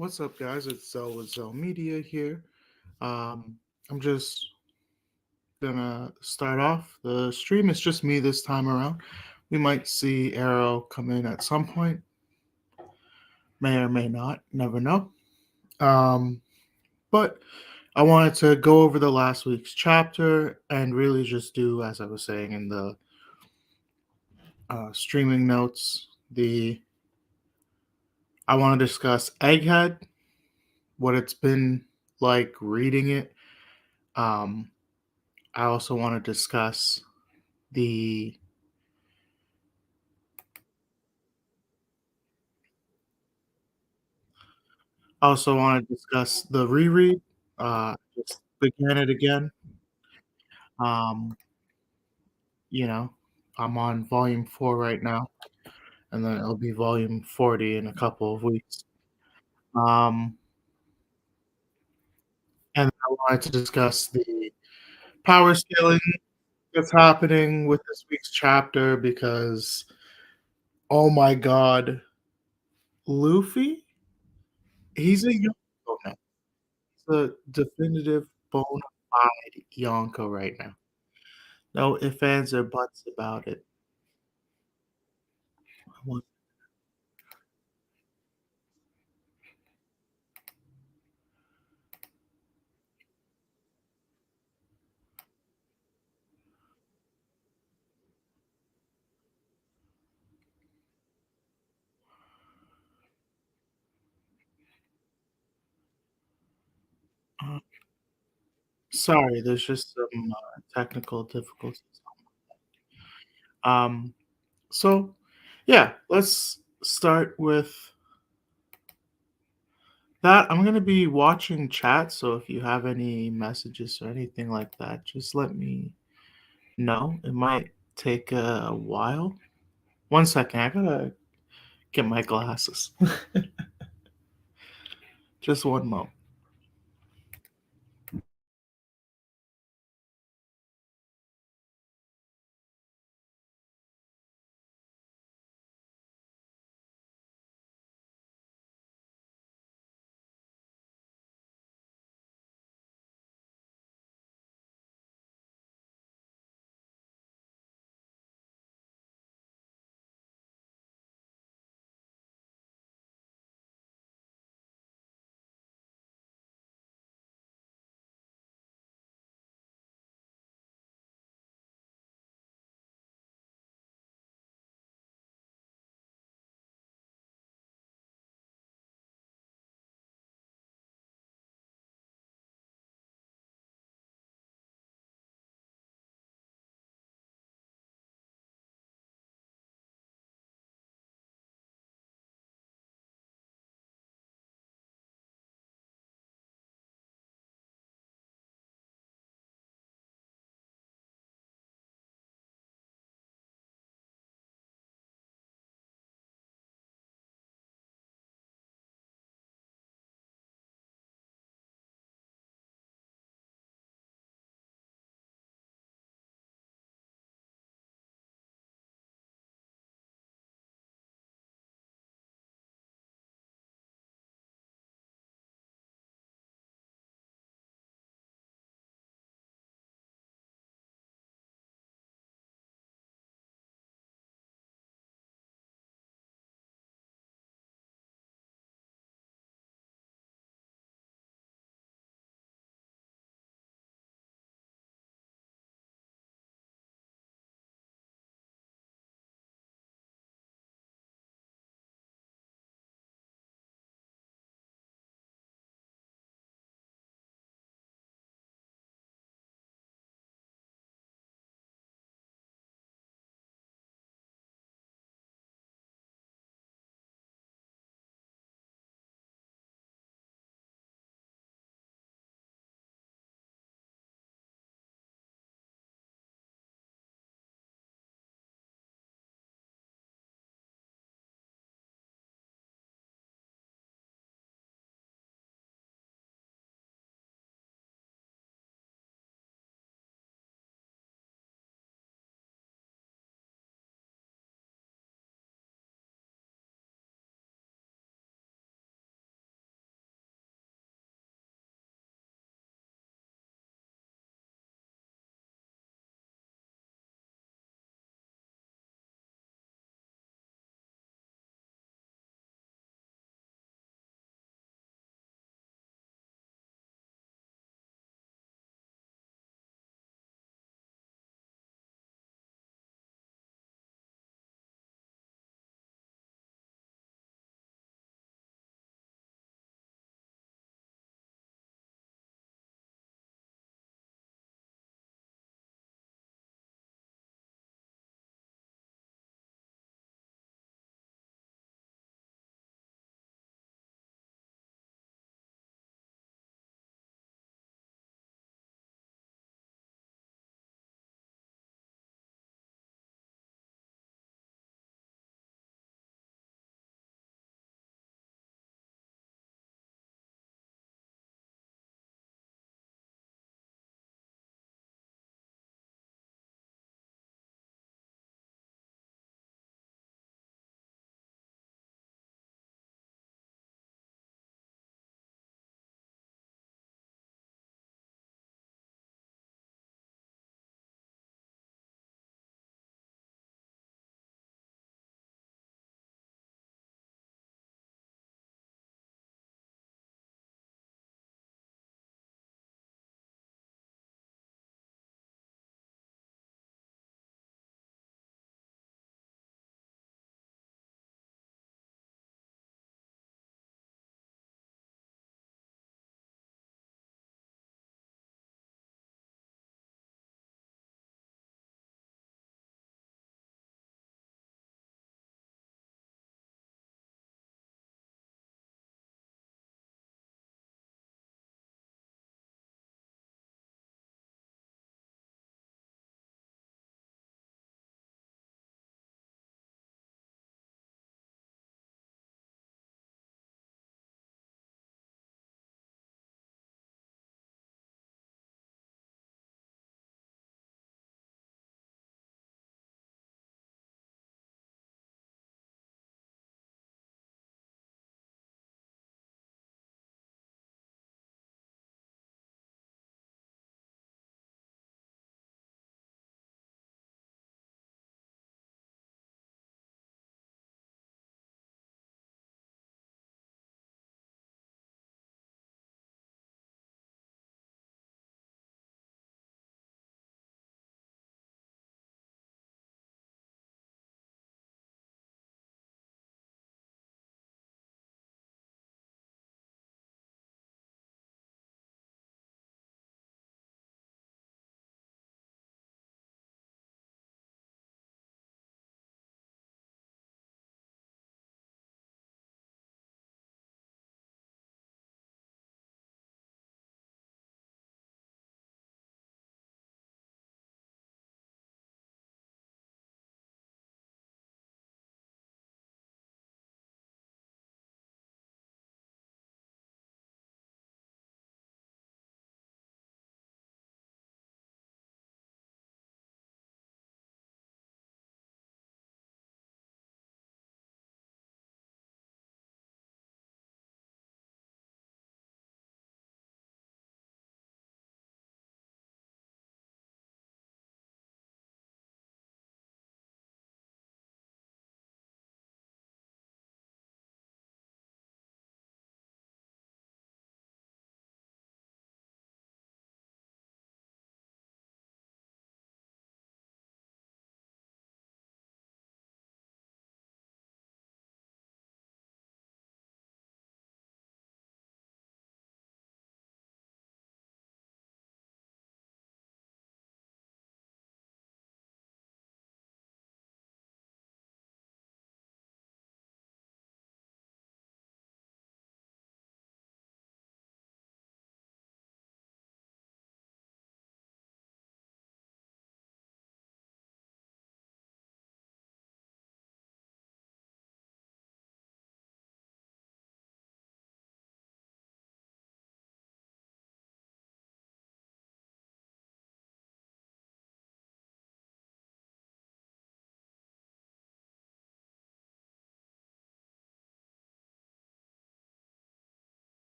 What's up, guys? It's Zel with Zyl Media here. Um, I'm just gonna start off the stream. It's just me this time around. We might see Arrow come in at some point, may or may not, never know. Um, but I wanted to go over the last week's chapter and really just do, as I was saying in the streaming notes, the I want to discuss Egghead, what it's been like reading it. Um, I also want to discuss the I also want to discuss the reread. Just began it again. Um, you know, I'm on volume 4 right now, and then it'll be volume 40 in a couple of weeks. Um, and I wanted to discuss the power scaling that's happening with this week's chapter because, oh my god, Luffy, he's a Yonko now. He's a definitive bona fide Yonko right now. No ifs, ands, or buts about it. I want uh, sorry, there's just some technical difficulties. Um, so yeah, let's start with that. I'm gonna be watching chat, so if you have any messages or anything like that, just let me know. It might take a while. One second, I gotta get my glasses. Just one moment.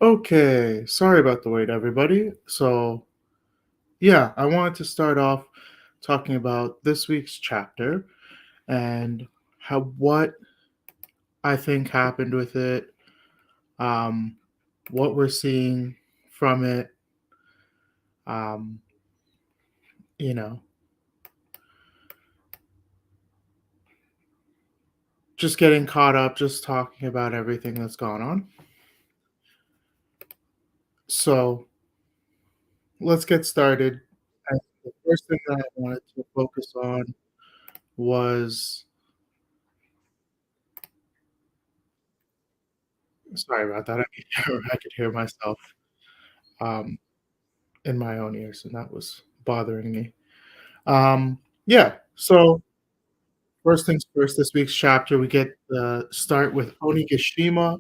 Okay, sorry about the wait, everybody. So, yeah, I wanted to start off talking about this week's chapter and how what I think happened with it, um, what we're seeing from it, um, you know, just getting caught up, just talking about everything that's gone on. So, let's get started. The first thing that I wanted to focus on was sorry about that. I could hear myself. Um, in my own ears, and that was bothering me. Yeah. So first things first, this week's chapter, we get the start with Onigashima.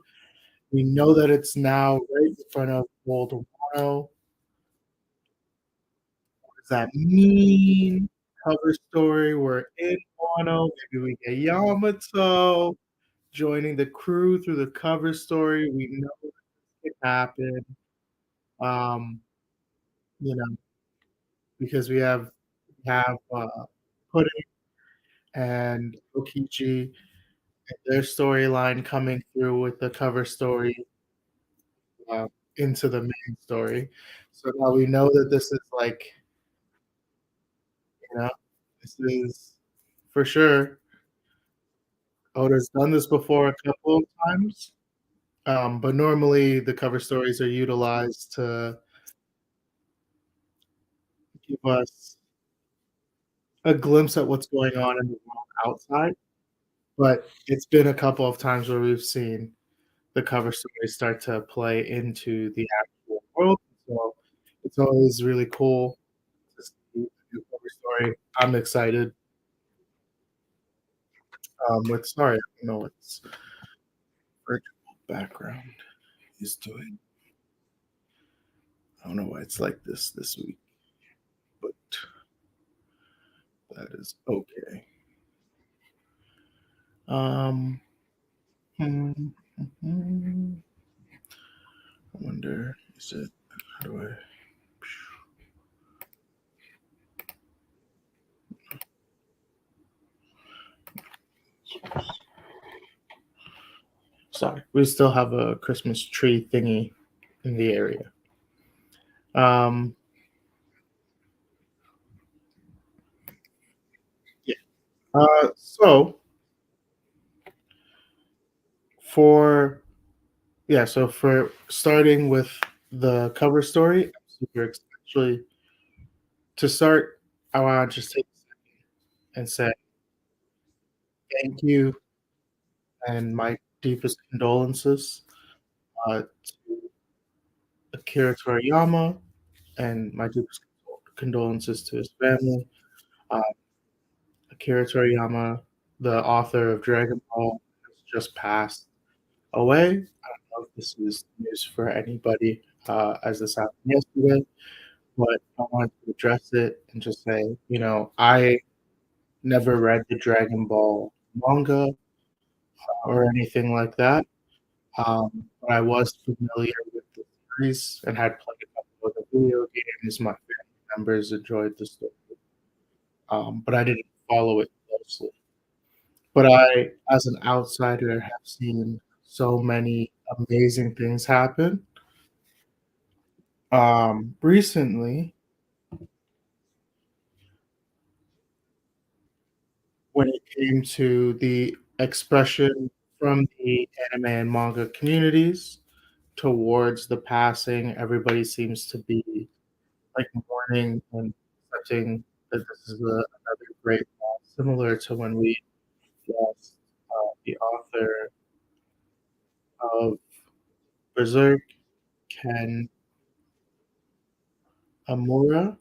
We know that it's now right in front of World Wano. What does that mean? Cover story. We're in Wano. Maybe we get Yamato joining the crew through the cover story. We know it happened. Um, you know, because we have Pudding and Okichi their storyline coming through with the cover story uh, into the main story. So now we know that this is like, you know, this is for sure. Oda's done this before a couple of times, but normally the cover stories are utilized to give us a glimpse at what's going on in the world outside. But it's been a couple of times where we've seen the cover stories start to play into the actual world. So it's always really cool to see the new cover story. I'm excited. With sorry, I don't know what's virtual background is doing. I don't know why it's like this week, but that is okay. Um, hmm, I wonder is it how do I sorry. We still have a Christmas tree thingy in the area. Um, yeah. So for yeah, so for starting with the cover story, I'm super actually to start, I want to just take a second and say thank you and my deepest condolences to Akira Toriyama and my deepest condolences to his family. Uh, Akira Toriyama, the author of Dragon Ball, has just passed away. I don't know if this is news for anybody as this happened yesterday, but I wanted to address it and just say, I never read the Dragon Ball manga or anything like that. But I was familiar with the series and had played a couple of the video games. My family members enjoyed the story, but I didn't follow it closely. But I, as an outsider, have seen so many amazing things happen. Recently, when it came to the expression from the anime and manga communities towards the passing, everybody seems to be like mourning and accepting that this is another great loss, similar to when we lost the author of Berserk, Ken Amura.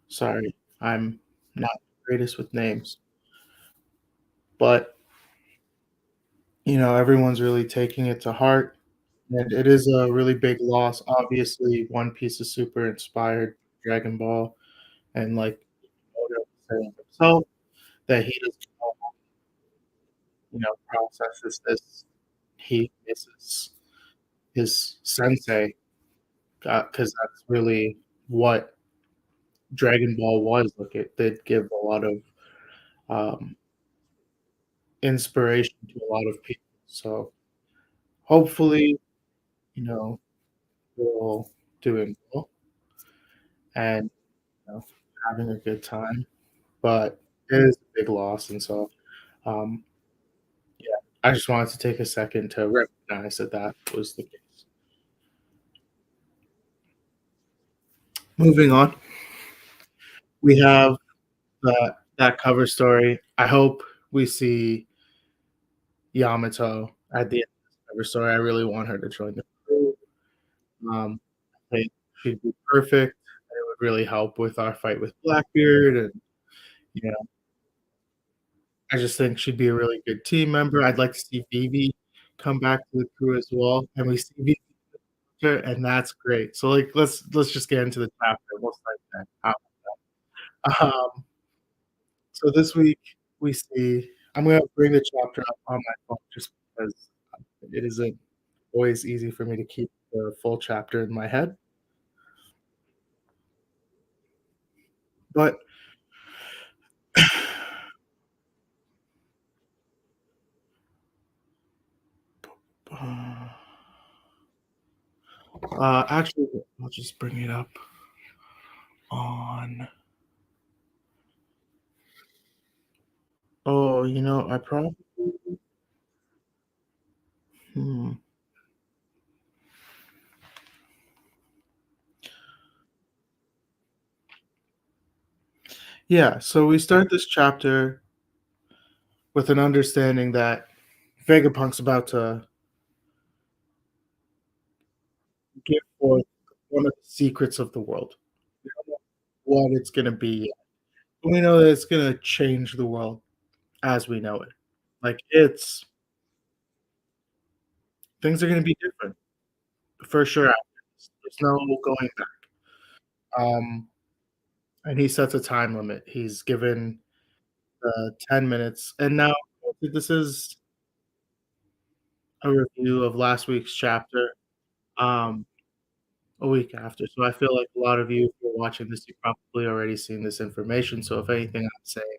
Sorry, I'm not the greatest with names, but everyone's really taking it to heart, and it is a really big loss. Obviously, One Piece is super inspired Dragon Ball, and like Oda was saying himself, that he doesn't know how he processes this. he misses his sensei, because that's really what Dragon Ball was. Like, it did give a lot of, um, inspiration to a lot of people. So, hopefully, you know, we're all doing well and, you know, having a good time, but it is a big loss, and so, um, yeah, I just wanted to take a second to recognize that that was the case. Moving on, we have that cover story. I hope we see Yamato at the end of this cover story. I really want her to join the crew. I think she'd be perfect, and it would really help with our fight with Blackbeard, and, you know, I just think she'd be a really good team member. I'd like to see Vivi come back to the crew as well, and we see Vivi, and that's great. So, like, let's just get into the chapter. We'll start then. So this week we see I'm gonna bring the chapter up on my phone just because it isn't always easy for me to keep the full chapter in my head. But actually, I'll just bring it up on. Oh, I probably. Hmm. Yeah, so we start this chapter with an understanding that Vegapunk's about to give forth one of the secrets of the world. We don't know what it's gonna be yet. We know that it's gonna change the world as we know it. Like, it's things are gonna be different for sure after this. There's no going back. Um, and he sets a time limit. He's given, 10 minutes, and now this is a review of last week's chapter, um, a week after, so I feel like a lot of you, if you're watching this, you've probably already seen this information, so if anything I'm saying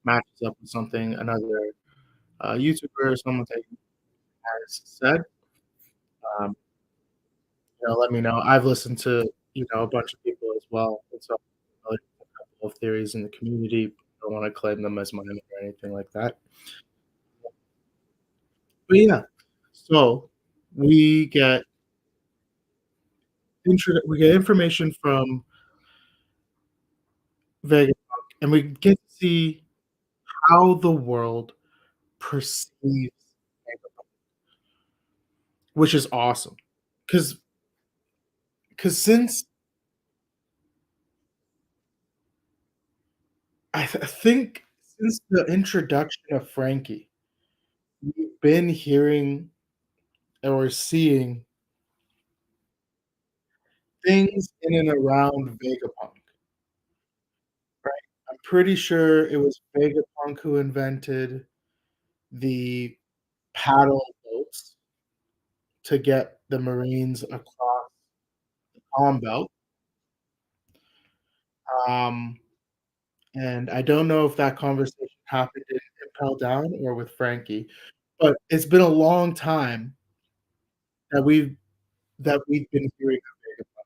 matches up with something another, YouTuber or someone that has said, um, let me know. I've listened to, a bunch of people as well, and so like a couple of theories in the community. I don't wanna claim them as mine or anything like that. But yeah, so we get we get information from Vegapunk, and we get to see how the world perceives Vegapunk, which is awesome. Because since I think since the introduction of Frankie, we've been hearing or seeing things in and around Vegapunk, right? I'm pretty sure it was Vegapunk who invented the paddle boats to get the Marines across the Palm Belt. Um, and I don't know if that conversation happened in Impel Down or with Frankie, but it's been a long time that we've been hearing of Vegapunk,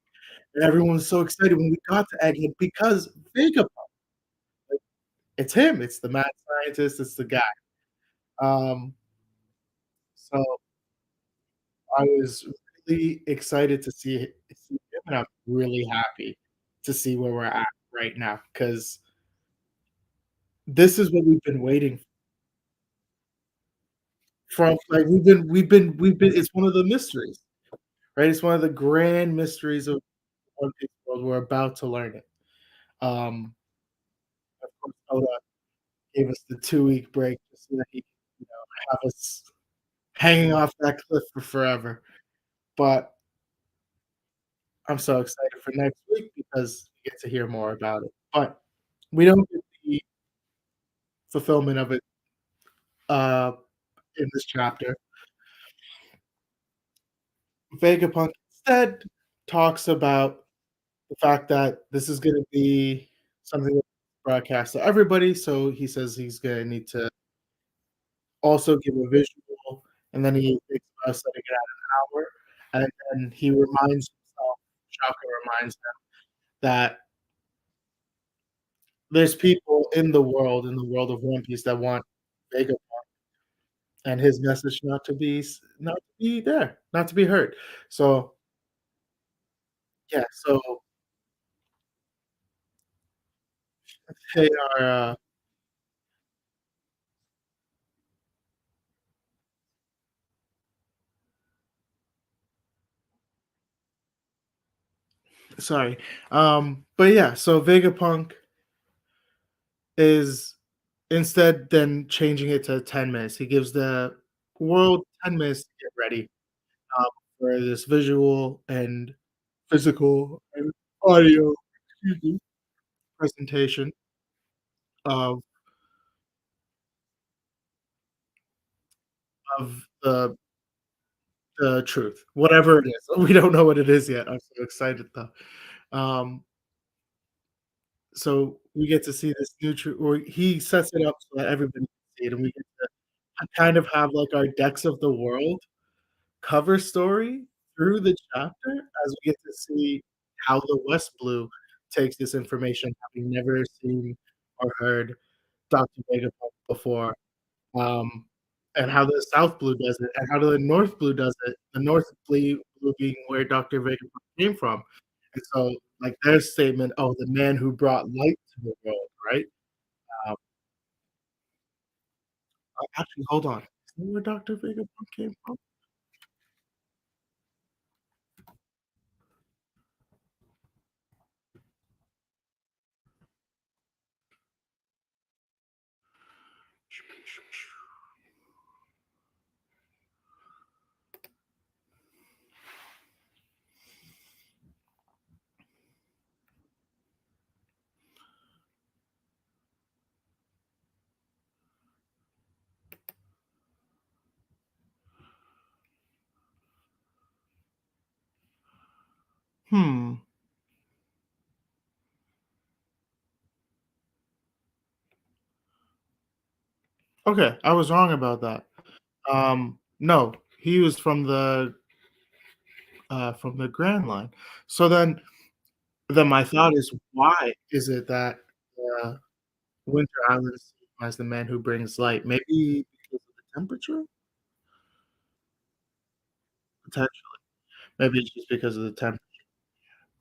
and everyone was so excited when we got to Egghead because Vegapunk, like, it's him, it's the mad scientist, it's the guy. Um, so I was really excited to see him, and I'm really happy to see where we're at right now because this is what we've been waiting from. Like, we've been it's one of the mysteries, right? It's one of the grand mysteries of One Piece world. We're about to learn it. Of course, Oda gave us the 2-week break just so that he could, have us hanging off that cliff for forever. But I'm so excited for next week because we get to hear more about it. But we don't get the fulfillment of it, uh, in this chapter. Vegapunk instead talks about the fact that this is gonna be something that's broadcast to everybody, so he says he's gonna need to also give a visual, and then he thinks about setting it at an hour, and then he reminds himself, Shaka reminds him that there's people in the world of One Piece that want Vegapunk and his message not to be there, not to be heard. So, yeah, so they are, sorry, but yeah, so Vegapunk is instead then changing it to 10 minutes. He gives the world 10 minutes to get ready, um, for this visual and physical and audio, excuse me, presentation of of the truth, whatever it is. We don't know what it is yet. I'm so excited though. Um, so we get to see this new truth, or he sets it up so that everybody can see it, and we get to kind of have like our decks of the world cover story through the chapter as we get to see how the West Blue takes this information, having never seen or heard Dr. Vegapunk before, um, and how the South Blue does it, and how the North Blue does it. The North Blue being where Dr. Vegapunk came from, and so like their statement, "Oh, the man who brought light to the world," right? Um, actually, hold on, is that where Dr. Vegapunk came from? Hmm. Okay, I was wrong about that. No, he was from the Grand Line. So then my thought is, why is it that uh, Winter Island is seen as the man who brings light? Maybe because of the temperature? Potentially. Maybe it's just because of the temperature.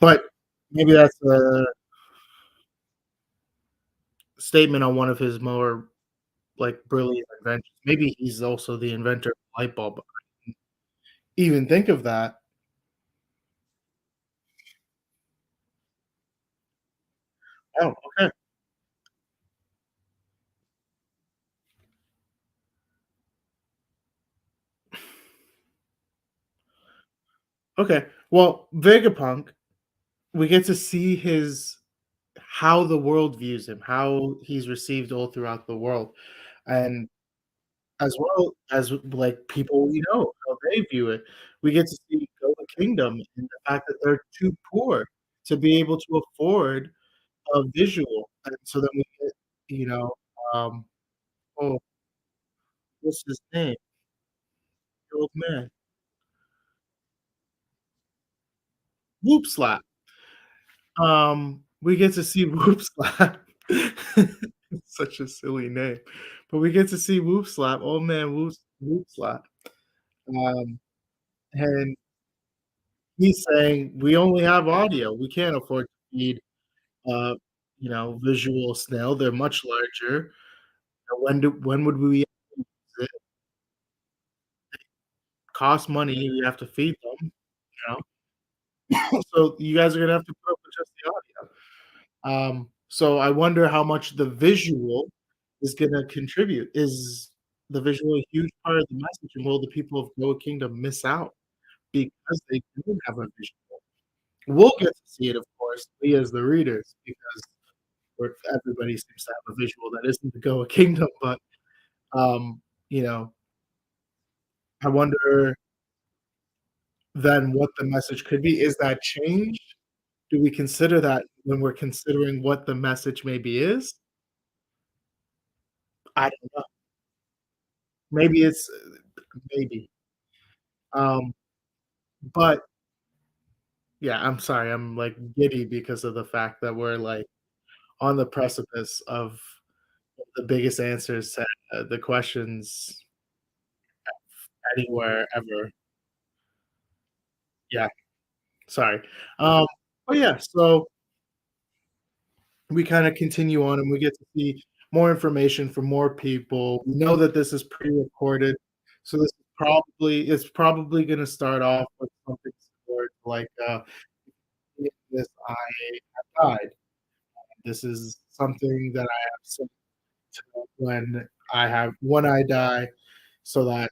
But maybe that's a statement on one of his more like brilliant inventions. Maybe he's also the inventor of the light bulb. Even think of that. Oh, okay. Okay. Well, Vegapunk, we get to see his how the world views him, how he's received all throughout the world, and as well as, like, people we know, how they view it. We get to see Goa Kingdom and the fact that they're too poor to be able to afford a visual, and so then we get, you know, um, oh, what's his name? The old man. Whoop Slap. We get to see Whoop Slap. Such a silly name, but we get to see Whoop Slap, old man Whoop Slap, um, and he's saying, "We only have audio. We can't afford to feed, uh, visual snail. They're much larger. When would we use it? Cost money. We have to feed them, you know? So you guys are gonna have to put up with just the audio." So I wonder how much the visual is gonna contribute. Is the visual a huge part of the message, and will the people of Noah Kingdom miss out because they do have a visual? We'll get to see it, of course, we as the readers, because where everybody seems to have a visual that isn't the Goa Kingdom, but, um, you know, I wonder than what the message could be. Is that change? Do we consider that when we're considering what the message maybe is? I don't know. Maybe it's maybe. Um, but yeah, I'm sorry, I'm, like, giddy because of the fact that we're, like, on the precipice of the biggest answers to, the questions anywhere ever. Yeah, sorry. Um, but yeah, so we kinda continue on and we get to see more information from more people. We know that this is pre-recorded, so this is probably it's probably gonna start off with something similar to like, "In this I have died." This is something that I have said to when I die so that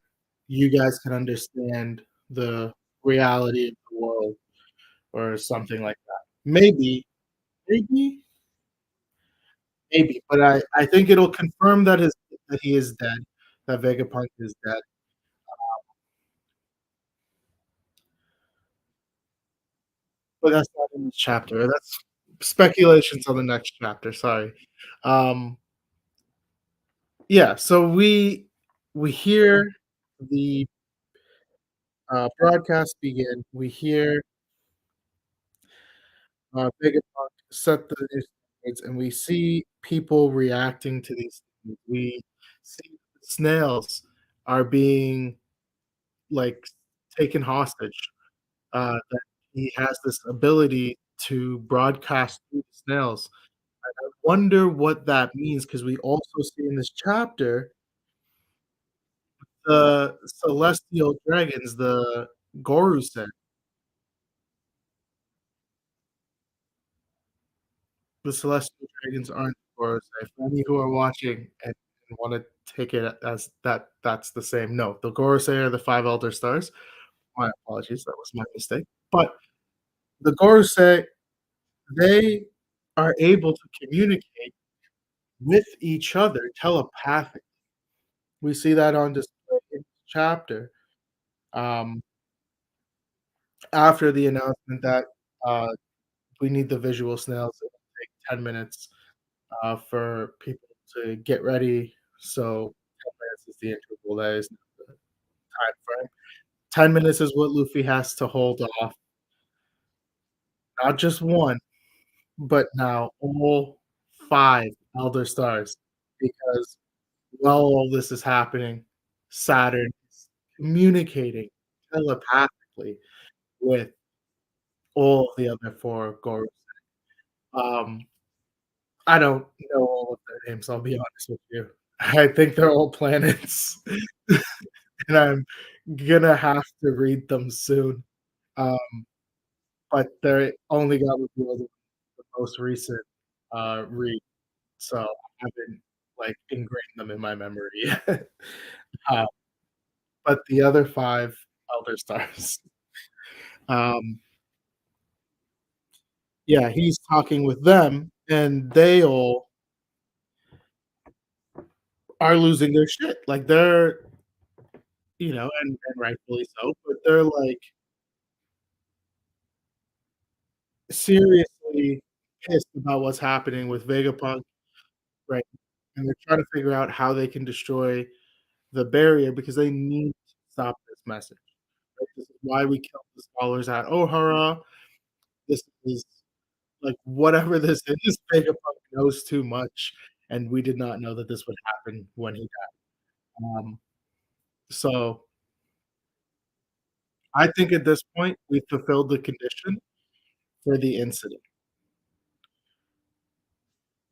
you guys can understand the reality of the world or something like that. Maybe, maybe, but I think it'll confirm that he is dead, that Vegapunk is dead, but that's not in this chapter. That's speculations on the next chapter, sorry. Um, yeah, so we hear the, broadcast begin. We hear Vegapunk set the new standards, and we see people reacting to these things. We see snails are being, like, taken hostage, that he has this ability to broadcast through the snails. I wonder what that means because we also see in this chapter the celestial dragons, the Gorusei. The celestial dragons aren't Gorosei. For any who are watching and wanna take it as that's the same, no, the Gorosei are the 5 elder stars. My apologies, that was my mistake. But the Gorosei, they are able to communicate with each other telepathic. We see that on display in this chapter. Um, after the announcement that, uh, we need the visual snails, it'll take 10 minutes for people to get ready. So 10 minutes is the interval. That is the time frame. 10 minutes is what Luffy has to hold off not just one, but now all 5 Elder Stars. Because while all this is happening, Saturn is communicating telepathically with all of the other 4 Gorus. Um, I don't know all of their names, I'll be honest with you. I think they're all planets. And I'm gonna have to read them soon, um, but they only got revealed in the most recent, read, so I haven't, like, ingrained them in my memory yet. Uh, but the other 5 Elder Stars, um, yeah, he's talking with them, and they all are losing their shit, like, they're and rightfully so, but they're, like, seriously pissed about what's happening with Vegapunk. Right, and they're trying to figure out how they can destroy the barrier because they need to stop this message, right? This is why we killed the scholars at Ohara. This is like, whatever this is, Vegapunk knows too much, and we did not know that this would happen when he died. So I think at this point, we fulfilled the condition for the incident,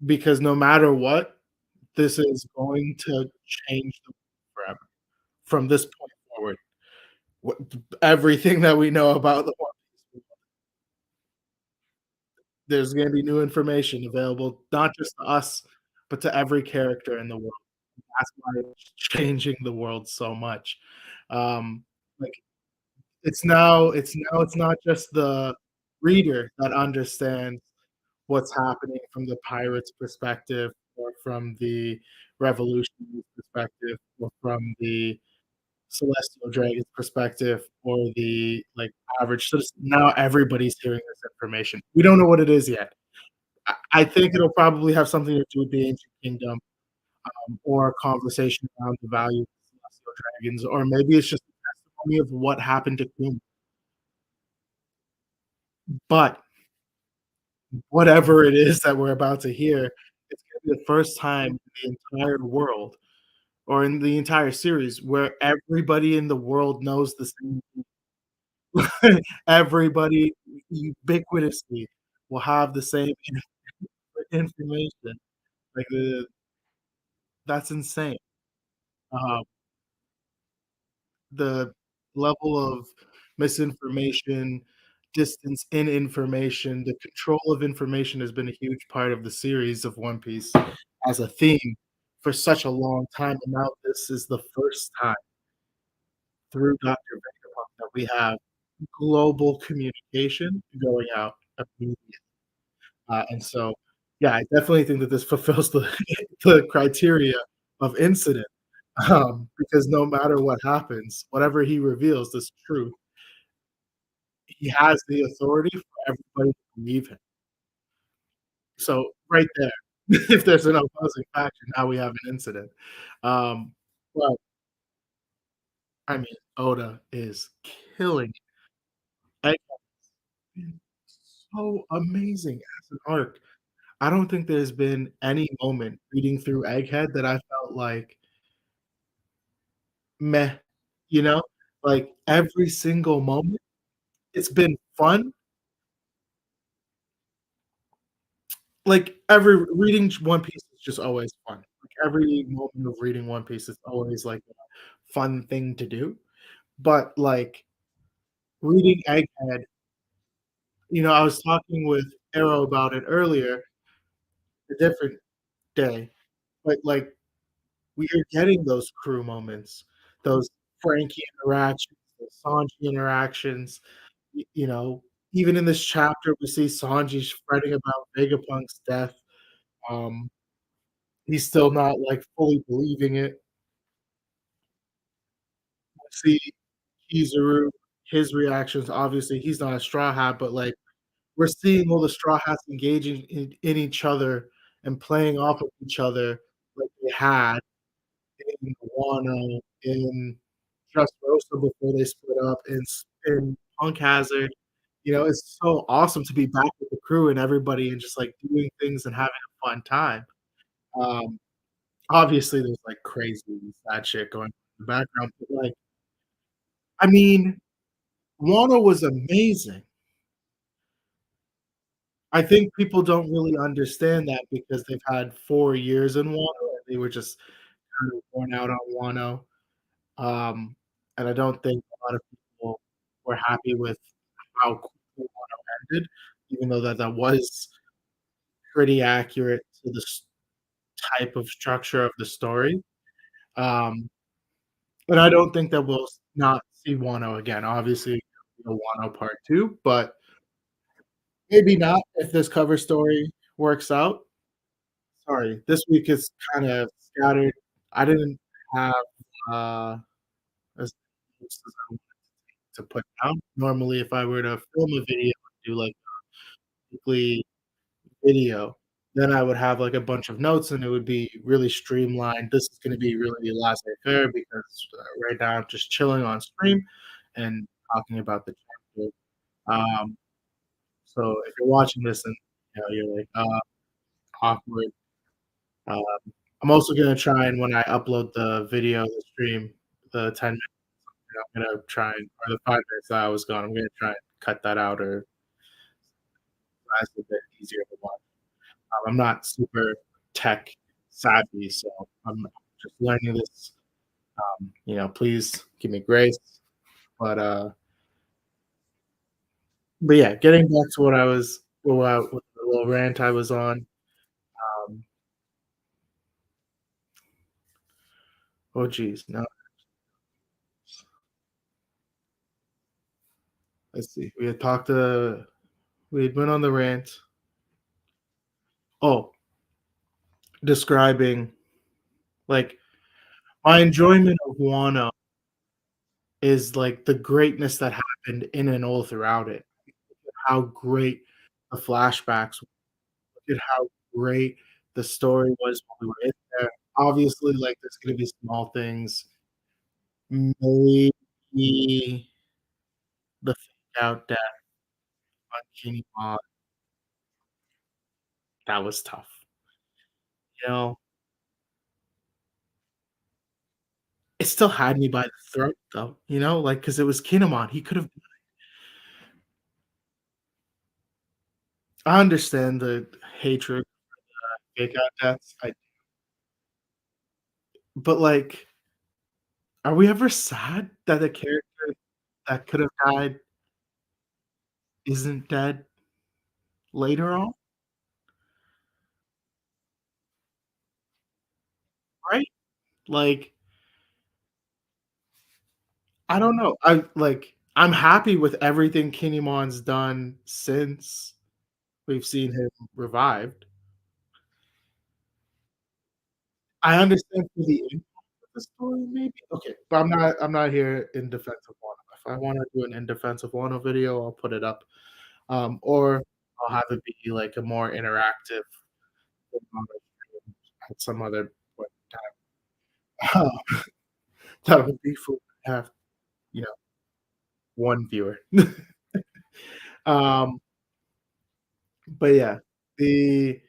because no matter what, this is going to change the world forever from this point forward. What everything that we know about the One Piece, there's gonna be new information available, not just to us, but to every character in the world. That's why it's changing the world so much. Like, it's not just the reader that understands what's happening from the pirate's perspective or from the revolutionary's perspective or from the celestial dragon's perspective or the, like, average citizen. Now everybody's hearing this information. We don't know what it is yet. I think it'll probably have something to do with the ancient kingdom, or a conversation around the value of celestial dragons, or maybe it's just a testimony of what happened to Kuma. But whatever it is that we're about to hear, it's gonna be the first time in the entire world, or in the entire series, where everybody in the world knows the same thing. Everybody ubiquitously will have the same information. Like, that's insane. Um, the level of misinformation, distance in information, the control of information has been a huge part of the series of One Piece as a theme for such a long time, and now this is the first time through Dr. Vegapunk that we have global communication going out immediately. And so, yeah, I definitely think that this fulfills the the criteria of incident, because no matter what happens, whatever he reveals, this truth, he has the authority for everybody to believe him. So, right there, if there's an opposing factor, now we have an incident. Um, but, I mean, Oda is killing it. Been so amazing as an arc. I don't think there's been any moment reading through Egghead that I felt like, "Meh," you know? Like, every single moment, it's been fun. Like, every reading One Piece is just always fun. Like, every moment of reading One Piece is always, like, a fun thing to do, but, like, reading Egghead, I was talking with Arrow about it earlier, a different day, but, like, we are getting those crew moments, those Frankie interactions, those Sanji interactions, you know, even in this chapter, we see Sanji fretting about Vegapunk's death. Um, he's still not, like, fully believing it. We see Kizaru, his reactions, obviously, he's not a Straw Hat, but, like, we're seeing all the Straw Hats engaging in each other and playing off of each other like they had in Wano, in Dressrosa before they split up, in Punk Hazard. It's so awesome to be back with the crew and everybody and just, like, doing things and having a fun time. Um, obviously, there's, like, crazy sad shit going on in the background, but, like, I mean, Wano was amazing. I think people don't really understand that because they've had 4 years in Wano, and they were just kind of worn out on Wano. And I don't think a lot of people were happy with how quickly Wano ended, even though that was pretty accurate to the type of structure of the story. Um, but I don't think that we'll not see Wano again. Obviously, the Wano part 2, but maybe not if this cover story works out. Sorry, this week is kind of scattered. I didn't have uh, as much as I wanted to put down. Normally, if I were to film a video and do like a weekly video, then I would have like a bunch of notes and it would be really streamlined. This is going to be really laissez-faire because right now I'm just chilling on stream and talking about the chapter. Um, so if you're watching this and you're like awkward. Um, I'm also gonna try and when I upload the video, the stream, the 10 minutes, I'm gonna try and or the 5 minutes that I was gone, I'm gonna try and cut that out or it's a bit easier to watch. I'm not super tech savvy, so I'm just learning this. Please give me grace. But but yeah, getting back to what I was with the little rant I was on. Um, oh geez, no, let's see. We had went on the rant. Oh, describing like my enjoyment of Wano. is, like, the greatness that happened in and all throughout it. How great the flashbacks, look at how great the story was when we were in there. Obviously, like, there's gonna be small things, maybe the fake out death on Kenny Mod, that was tough, you know? It still had me by the throat, though, you know, like, because it was Kinemon, he could've I understand the hatred, fake out deaths, but, like, are we ever sad that a character that could've died isn't dead later on, right? Like, I don't know, I'm happy with everything Kinemon's done since we've seen him revived. I understand for the impact of the story maybe? Okay, but I'm not here in defense of Wano. If I wanna do an in defense of Wano video, I'll put it up, or I'll have it be, like, a more interactive thing on the stream at some other point in time. That would be for have, you know, 1 viewer. Um, but yeah, the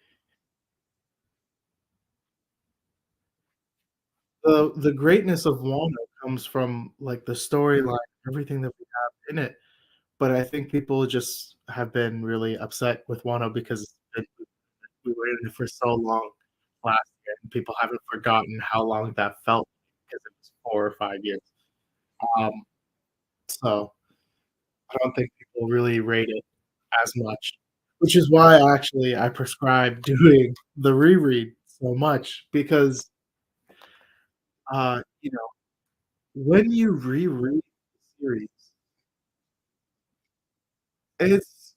the greatness of Wano comes from, like, the storyline, everything that we have in it. But I think people just have been really upset with Wano because we were in it for so long last year, and people haven't forgotten how long that felt because it was 4 or 5 years. Um, so I don't think people really rate it as much, which is why actually I prescribe doing the reread so much because, you know, when you reread the series, it's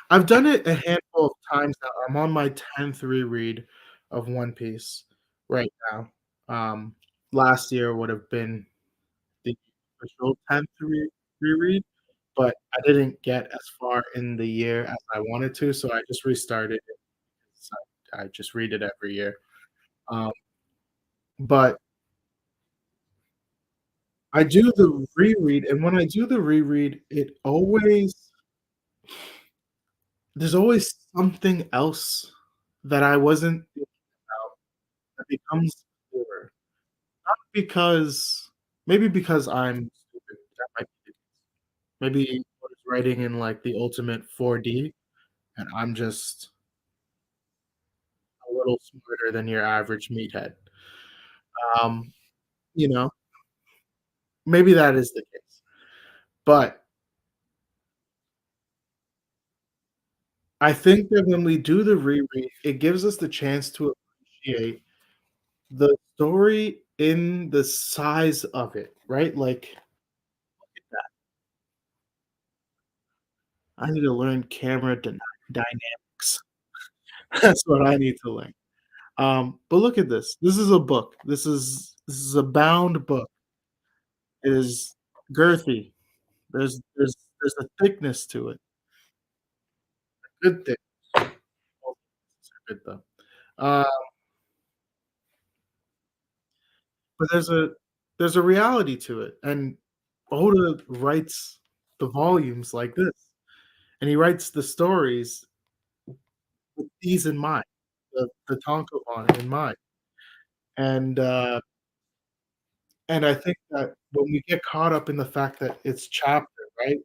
I've done it a handful of times now. I'm on my 10th reread of One Piece right now. Um, Last year would have been the official 10th reread, but I didn't get as far in the year as I wanted to, so I just restarted it. So I just read it every year. Um, but I do the reread, and when I do the reread, it always there's always something else that I wasn't thinking about that becomes clearer. Not because maybe because I'm stupid, that might be it. Maybe I was writing in, like, the ultimate 4D, and I'm just a little smarter than your average meathead. Um, you know, maybe that is the case. But I think that when we do the reread, it gives us the chance to appreciate the story in the size of it, right? Like, I need to learn camera dynamics. That's what I need to learn. But look at this. This is a book. This is a bound book. It is girthy. There's a thickness to it. Good thick. Both are good though. Uh, but there's a reality to it, and Oda writes the volumes like this, and he writes the stories with these in mind, the tankobon in mind, and, uh and I think that when we get caught up in the fact that it's chapter, right?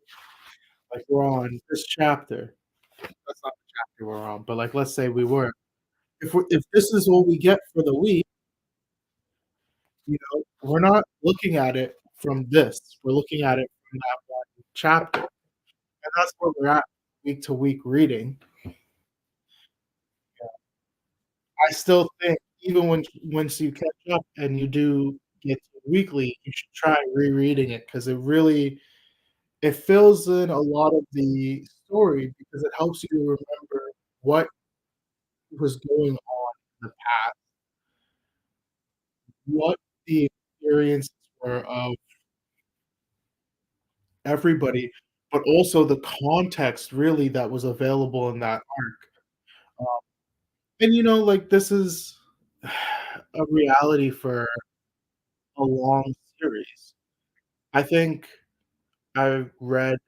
Like, we're on this chapter. That's not the chapter we're on, but, like, let's say we were. If this is what we get for the week, you know, we're not looking at it from this, we're looking at it from that one chapter, and that's where we're at week to week reading. I still think even once you catch up and you do get to weekly, you should try rereading it because it fills in a lot of the story because it helps you remember what was going on in the past, what the experiences were of everybody, but also the context really that was available in that arc. And, like, this is a reality for a long series. I think I've read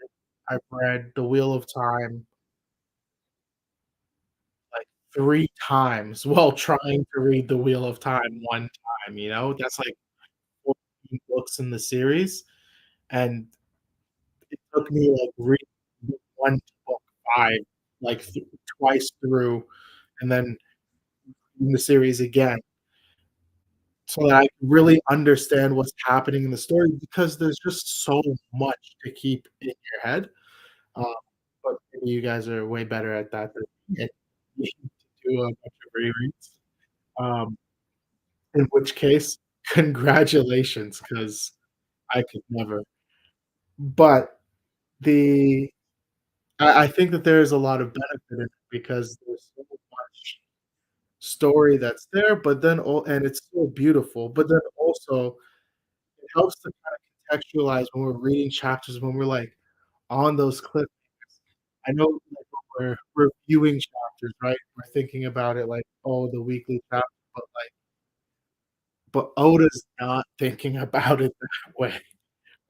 I've read The Wheel of Time, like, 3 times while trying to read The Wheel of Time 1 time, you know? That's, like, 14 books in the series, and it took me, like, reading book 1 to book 5, like, twice through, and then reading the series again so that I can really understand what's happening in the story because there's just so much to keep in your head. Um, but maybe you guys are way better at that than me, and you need to do a bunch of rereads. In which case, congratulations, because I could never. But the I think that there is a lot of benefit in it because there's so much story that's there, but then and it's so beautiful, but then also it helps to kinda contextualize when we're reading chapters, when we're, like, on those cliffs. I know, like, when we're reviewing chapters, right? We're thinking about it like, "Oh, the weekly chapter," but Oda's not thinking about it that way,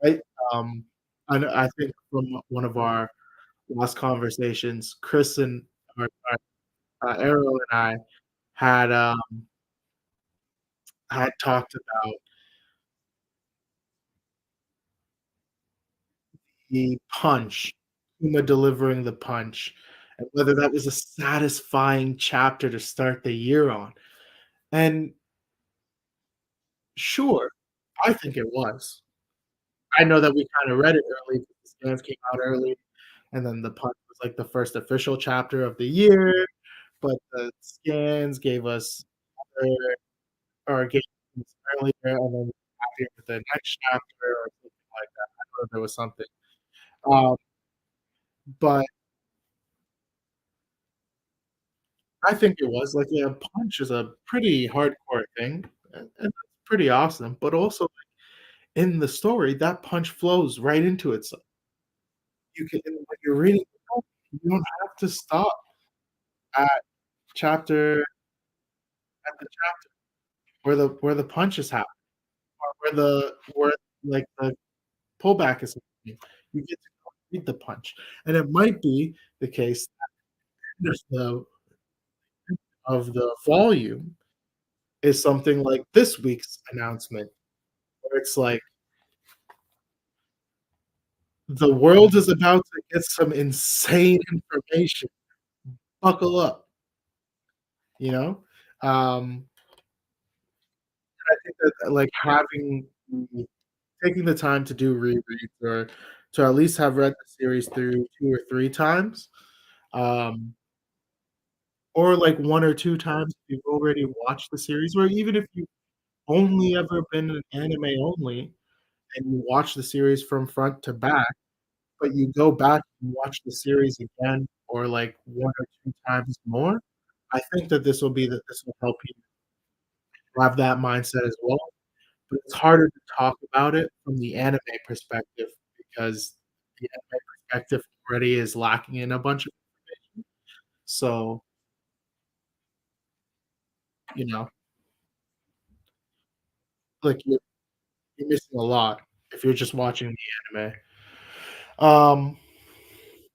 right? Um, I think from one of our last conversations, Chris and Arrow and I had, had talked about the punch, Uma delivering the punch, and whether that was a satisfying chapter to start the year on, and sure, I think it was. I know that we kinda read it early because the scans came out early, and then the punch was, like, the first official chapter of the year, but the scans gave us other or gave us earlier, and then happier with the next chapter or something like that. I know there was something. Um, but I think it was, like, yeah, punch is a pretty hardcore thing, and that's pretty awesome, but also in the story, that punch flows right into itself. You can when you're reading the book, you don't have to stop at chapter at the chapter where the punch is happening or where, like, the pullback is happening. You get to go read the punch, and it might be the case that the volume is something like this week's announcement, where it's like, "The world is about to get some insane information. Buckle up," you know? Um, I think that, like, taking the time to do rereads or to at least have read the series through 2 or 3 times, um, or, like, 1 or 2 times if you've already watched the series, or even if you've only ever been an anime only and you watch the series from front to back, but you go back and watch the series again or, like, 1 or 2 times more, I think that this will help you have that mindset as well. But it's harder to talk about it from the anime perspective because the anime perspective already is lacking in a bunch of so, you know, like, you're missing a lot if you're just watching the anime. Um,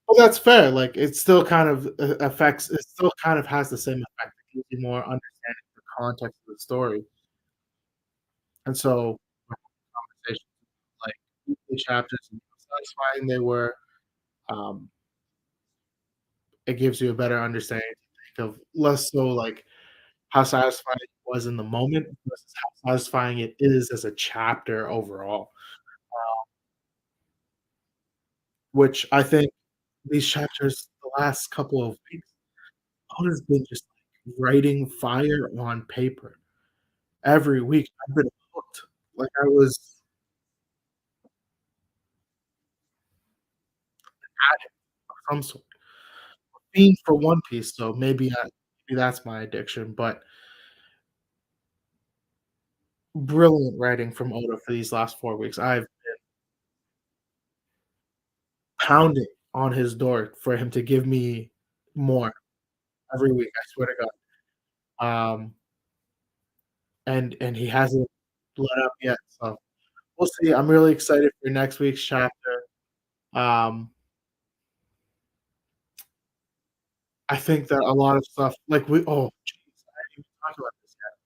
but that's fair, like, it still kind of affects it still kind of has the same effect. It gives you more understanding of the context of the story, and so, conversations like weekly chapters and how satisfying they were, um, it gives you a better understanding to think of less so, like, how satisfying it was in the moment versus how satisfying it is as a chapter overall, which I think these chapters the last couple of weeks, Oda's been just, like, writing fire on paper. Every week, I've been hooked. Like, I was addict of some sort. Fiend for One Piece, so maybe that's my addiction, but Brilliant writing from Oda for these last 4 weeks. I've pounding on his door for him to give me more every week, I swear to God. And he hasn't let up yet, so we'll see. I'm really excited for next week's chapter. Um, I think that a lot of stuff like we oh, jeez, I didn't even talk about this yet.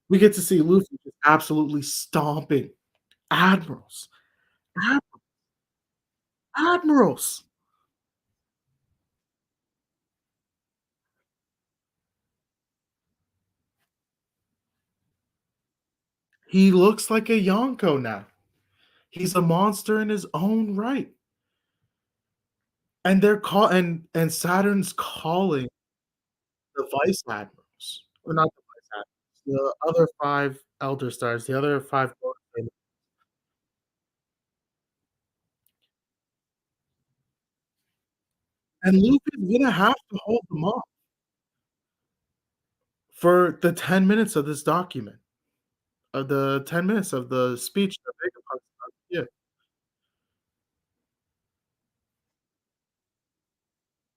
We get to see Luffy just absolutely stomping admirals. Ad admirals! He looks like a Yonko now. He's a monster in his own right, and they're call and Saturn's calling the Vice Admirals, or not the Vice Admirals, the other 5 Elder Stars, the other 5 and Luffy's gonna have to hold them off for the 10 minutes of this document, of the 10 minutes of the speech that Vegapunk's about to give.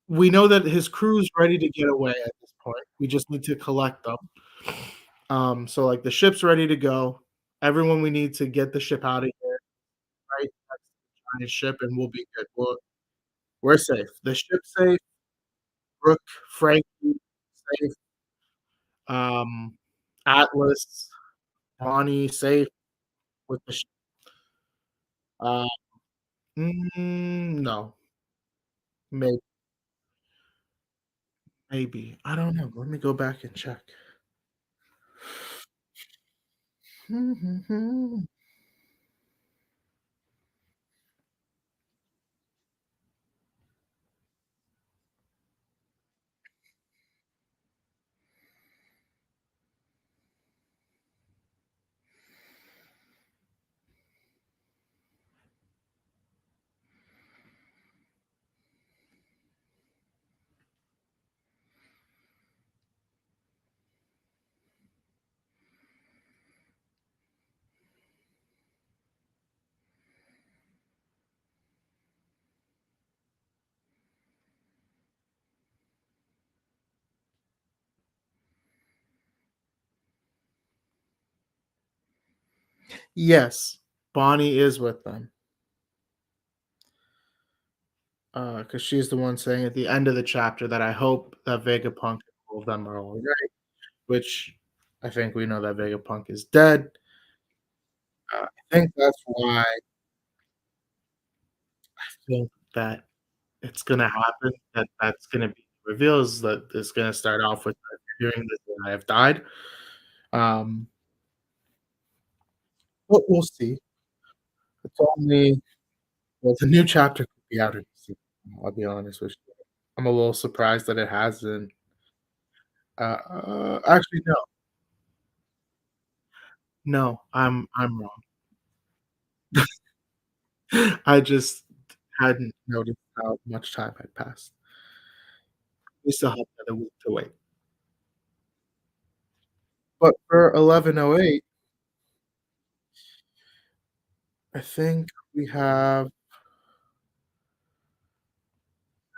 We know that his crew's ready to get away at this point, we just need to collect them. So, like, the ship's ready to go. Everyone we need to get the ship out of here, right? That's the giant ship, and we'll be good. We're safe. The ship's safe, Brook, Frankie, safe, um, Atlas, Bonnie, safe with the ship. Uh, no, maybe. Maybe. I don't know. Let me go back and check. Yes, Bonnie is with them, because she's the one saying at the end of the chapter that I hope that Vegapunk and all of them are alright, which I think we know that Vegapunk is dead. I think that's why I think that it's gonna happen, that's gonna be revealed is that it's gonna start off with hearing this and I have died. Um, but we'll see. It's only well, the new chapter could be out in December, I'll be honest with you. I'm a little surprised that it hasn't. Actually, no. No, I'm wrong. I just hadn't noticed how much time had passed. We still have another week to wait. But for 11:08, I think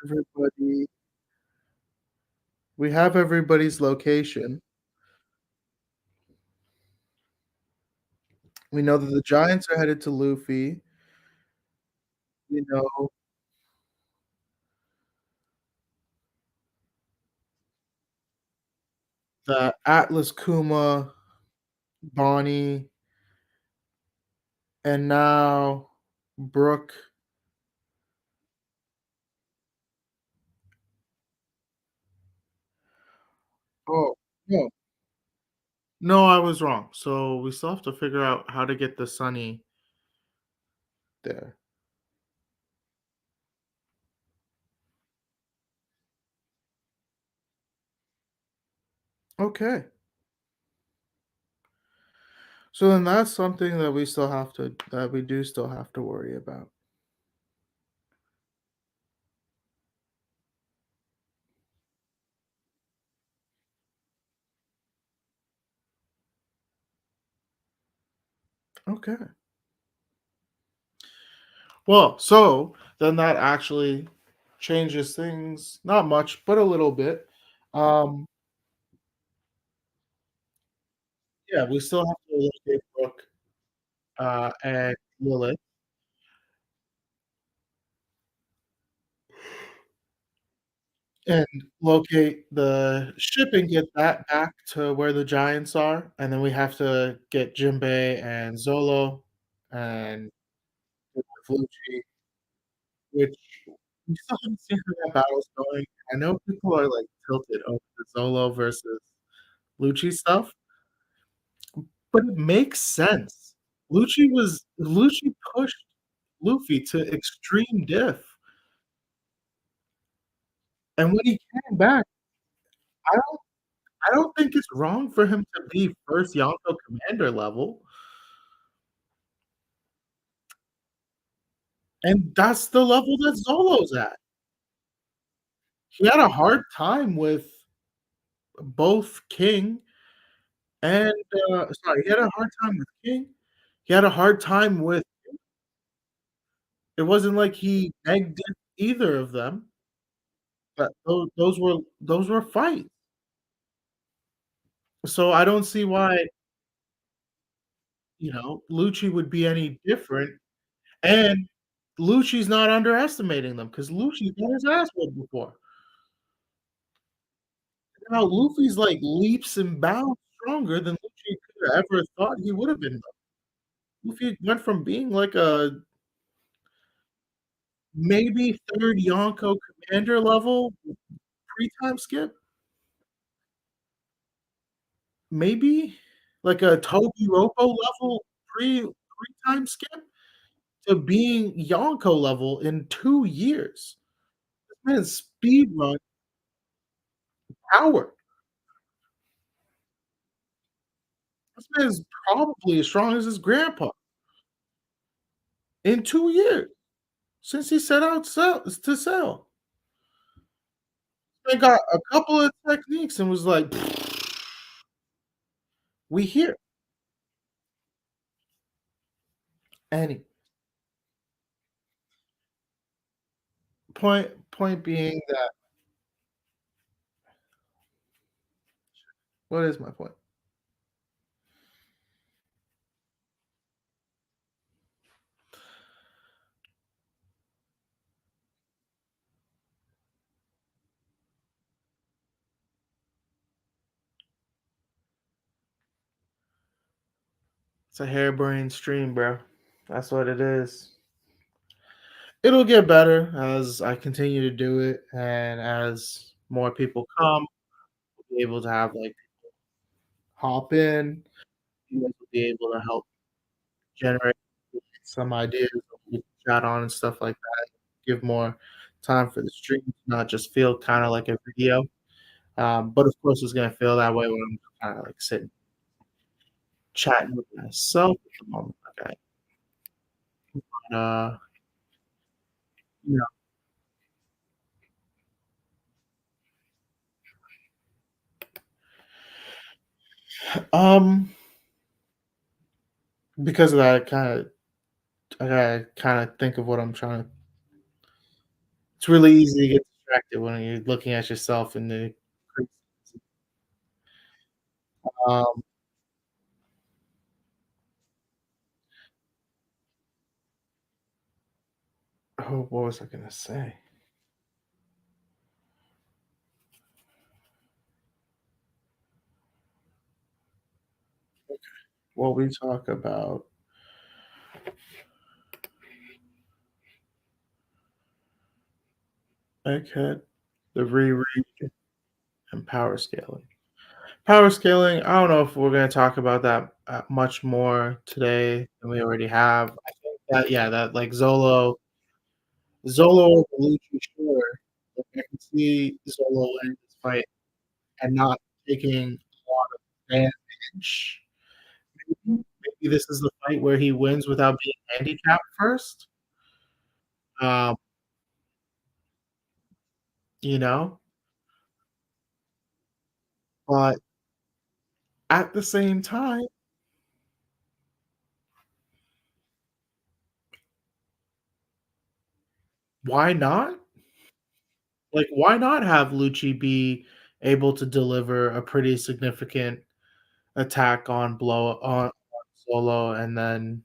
everybody we have everybody's location. We know that the Giants are headed to Luffy. We know that Atlas, Kuma, Bonnie, and now Brook. Oh, no. No, I was wrong. So we still have to figure out how to get the Sunny there. Okay. So then that's something that we do still have to worry about. Okay. Well, so then that actually changes things, not much, but a little bit. Um, yeah, we still have to locate Brooke, and Lilith, and locate the ship and get that back to where the giants are, and then we have to get Jinbei and Zolo and Lucci, which we still haven't seen how that battle's going. I know people are, like, tilted over the Zolo versus Lucci stuff, but it makes sense. Lucci pushed Luffy to extreme diff, and when he came back, I don't I don't think it's wrong for him to be first Yonko commander level, and that's the level that Zolo's at. He had a hard time with both King and, sorry, he had a hard time with King. He had a hard time with it wasn't like he negged either of them, but those were fights. So I don't see why, Lucci would be any different, and Lucci's not underestimating them because Lucci's got his ass whooped before. Now Luffy's, like, leaps and bounds stronger than Lucci could have ever thought he would have been. Luffy went from being like a maybe 3rd Yonko commander level pre-time skip, maybe, like a Tobiropo level pre-time skip to being Yonko level in 2 years. This man's speed run power. This man's probably as strong as his grandpa in 2 years since he set out to sail. They got a couple of techniques and was like, "We here." Any point being that what is my point? It's a harebrained stream, bro. That's what it is. It'll get better as I continue to do it and as more people come, we'll be able to have, like, hop in, you guys will be able to help generate some ideas that we can chat on and stuff like that. Give more time for the stream to not just feel kinda like a video. But of course, it's gonna feel that way when I'm kinda, like, sitting chatting with myself at the moment, okay? Uh, you because of that, I gotta kinda think of what I'm trying to it's really easy to get distracted when you're looking at yourself in the um, oh, what was I gonna say? Well, we talk about Egghead, the reread, and power scaling. Power scaling, I don't know if we're gonna talk about that, much more today than we already have. I think that yeah, that, like, Zolo Bellucci, sure, like, I can see Zolo winning this fight and not taking a lot of damage. Maybe this is the fight where he wins without being handicapped first, um, you know? But at the same time, Why not? Like, why not have Lucci be able to deliver a pretty significant attack on Solo and then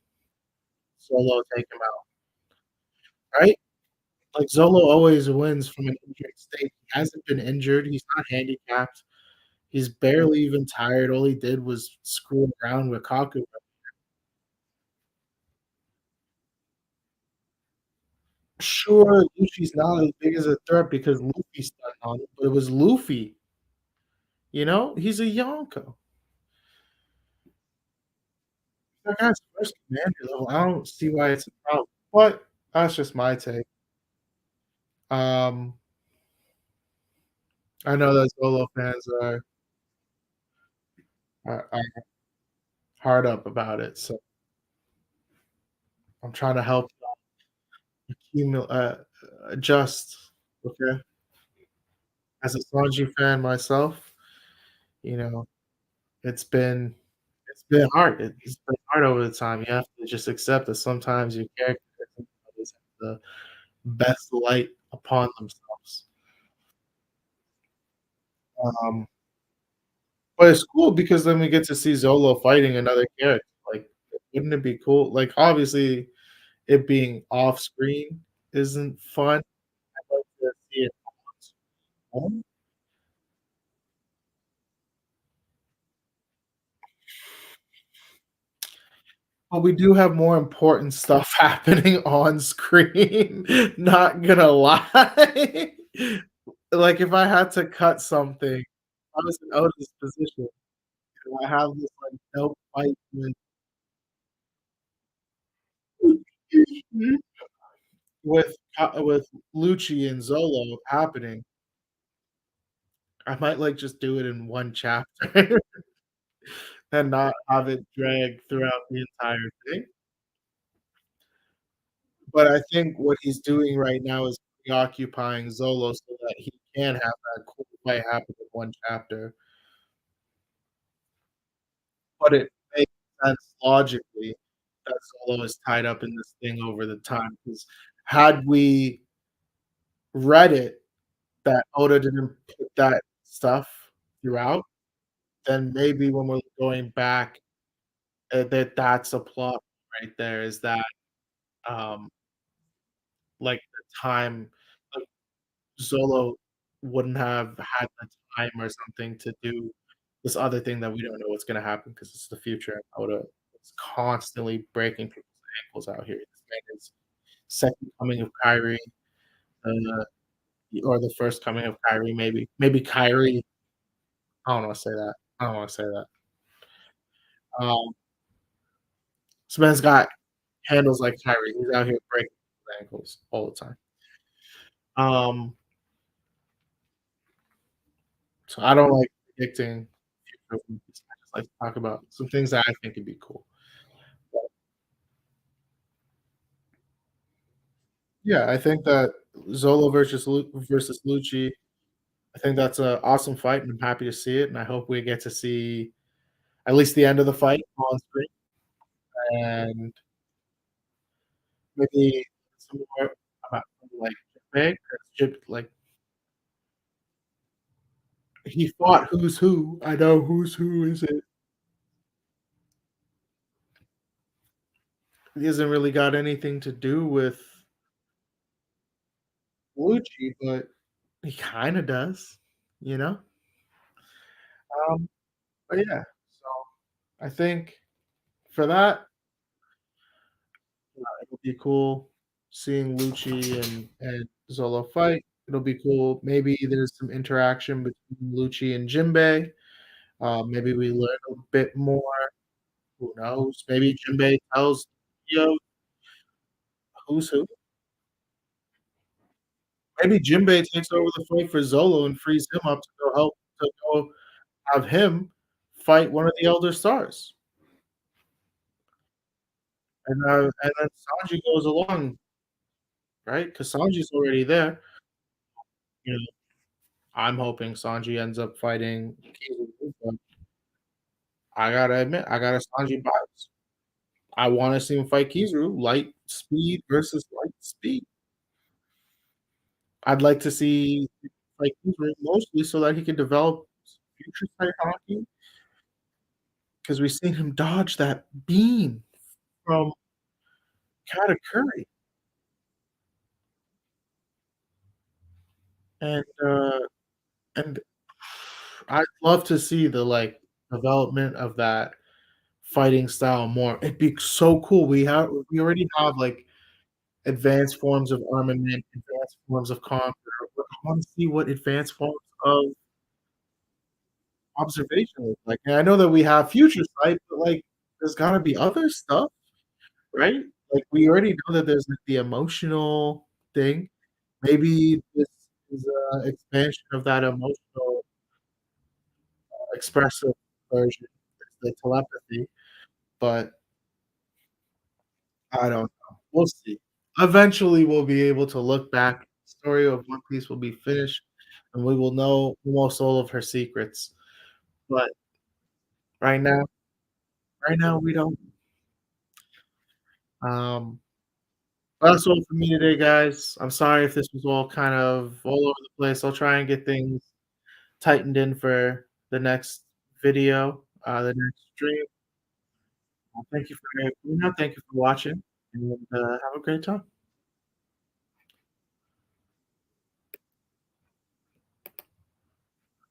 Solo take him out, right? Like, Zolo always wins from an injured state. He hasn't been injured, he's not handicapped, he's barely even tired, all he did was screw around with Kaku. Sure, Lucci's not as big as a threat because Luffy stunned on him, but it was Luffy, you know? He's a Yonko. That guy's first commander level, I don't see why it's a problem, but that's just my take. Um, I know that Zolo fans are hard up about it, so I'm trying to help adjust, okay? As a Sanji fan myself, you know, it's been it's been hard. It's been hard over the time. You have to just accept that sometimes your character doesn't always have the best light upon themselves. Um, but it's cool because then we get to see Zolo fighting another character. Like, wouldn't it be cool? Like, obviously, it being off screen isn't fun. I'd like to see it on screen. But we do have more important stuff happening on screen, not gonna lie. Like, if I had to cut something, I was in Oda's position, and I have this, like, dope fight with Lucci and Zolo happening, I might, like, just do it in 1 chapter and not have it drag throughout the entire thing. But I think what he's doing right now is preoccupying Zolo so that he can have that cool fight happen in 1 chapter, but it makes sense logically that Zolo is tied up in this thing over the time. Because had we read it that Oda didn't put that stuff throughout, then maybe when we're going back, that's a plot right there, is that, um, like, the time like, Zolo wouldn't have had the time or something to do this other thing that we don't know what's gonna happen because it's the future, and Oda is constantly breaking people's ankles out here. This man is second coming of Kyrie, uh, or the first coming of Kyrie, maybe. Maybe Kyrie. I don't wanna say that. I don't wanna say that. Um, this man's got handles like Kyrie. He's out here breaking people's ankles all the time. Um, so I don't like predicting future movies. I just like to talk about some things that I think would be cool. But yeah, I think that Zolo versus Lucci, I think that's an awesome fight, and I'm happy to see it, and I hope we get to see at least the end of the fight on screen, and maybe some more about like Jinbei, 'cause like he fought Who's Who. I know Who's Who is it. He hasn't really got anything to do with Lucci, but he kinda does, you know? Um, but yeah, so I think for that, it'll be cool seeing Lucci and Zolo fight. It'll be cool. Maybe there's some interaction between Lucci and Jinbei. Maybe we learn a bit more. Who knows? Maybe Jinbei tells Yo Who's Who. Maybe Jinbei takes over the fight for Zolo and frees him up to go have him fight one of the Elder Stars. And then Sanji goes along, right? Because Sanji's already there. You know, I'm hoping Sanji ends up fighting Kizaru, but I gotta admit, I got a Sanji bias. I wanna see him fight Kizaru, light speed versus light speed. I'd like to see like mostly so that he can develop future sight hockey because we've seen him dodge that beam from Curry, and, and I'd love to see the, like, development of that fighting style more. It'd be so cool. We already have, like, advanced forms of armament, advanced forms of combat, but I wanna see what advanced forms of observation look like. And I know that we have future sight, but, like, there's gotta be other stuff, right? Like, we already know that there's, like, the emotional thing. Maybe this is a expansion of that emotional, expressive version, the telepathy, but I don't know. We'll see. Eventually, we'll be able to look back, the story of One Piece will be finished, and we will know almost all of her secrets, but right now we don't. Um, that's all for me today, guys. I'm sorry if this was all kind of all over the place. I'll try and get things tightened in for the next video, the next stream. Thank you for thank you for watching, and, have a great time.